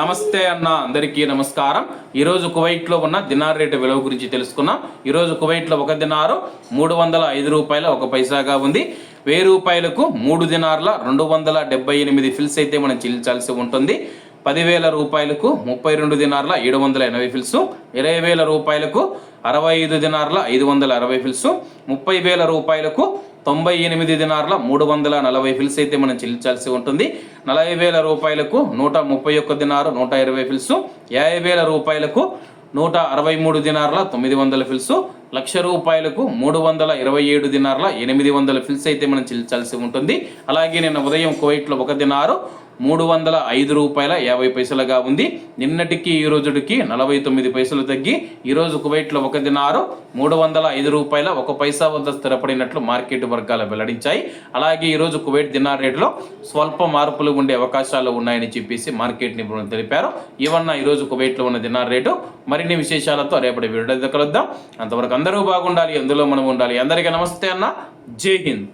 నమస్తే అన్న, అందరికీ నమస్కారం. ఈరోజు కువైట్లో ఉన్న దినార్ రేటు విలువ గురించి తెలుసుకున్నాం. ఈరోజు కువైట్లో ఒక దినారు 305 రూపాయల 1 పైసాగా ఉంది. 1000 రూపాయలకు 3 దినార్ల 278 ఫిల్స్ అయితే మనం చెల్లించాల్సి ఉంటుంది. 10,000 రూపాయలకు 32 దినార్ల 780 ఫిల్స్, 20,000 రూపాయలకు 65 దినార్ల 560 ఫిల్స్, 30,000 రూపాయలకు 98 దినార్ల 340 ఫిల్స్ అయితే మనం చెల్లించాల్సి ఉంటుంది. 40,000 రూపాయలకు 131 దినారు 120 ఫిల్స్, 50,000 రూపాయలకు 163 దినార్ల 900 ఫిల్స్, 1,00,000 రూపాయలకు 327 దినార్ల 800 ఫిల్స్ అయితే మనం చెల్లించాల్సి ఉంటుంది. అలాగే నిన్న ఉదయం కువైట్లో ఒక దినారు 305 రూపాయల 50 పైసలుగా ఉంది. నిన్నటికి ఈ రోజుకి 49 పైసలు తగ్గి ఈరోజు కువైట్లో ఒక దినారు 305 రూపాయల 1 పైసా వద్ద స్థిరపడినట్లు మార్కెట్ వర్గాలు వెల్లడించాయి. అలాగే ఈరోజు కువైట్ దినార్ రేటులో స్వల్ప మార్పులు ఉండే అవకాశాలు ఉన్నాయని చెప్పేసి మార్కెట్ నిపుణులు తెలిపారు. ఇవన్న ఈరోజు కువైట్లో ఉన్న దినార్ రేటు. మరిన్ని విశేషాలతో రేపటి వీడియో కలుద్దాం. అంతవరకు అందరూ బాగుండాలి, అందులో మనం ఉండాలి. అందరికీ నమస్తే అన్న, జై హింద్.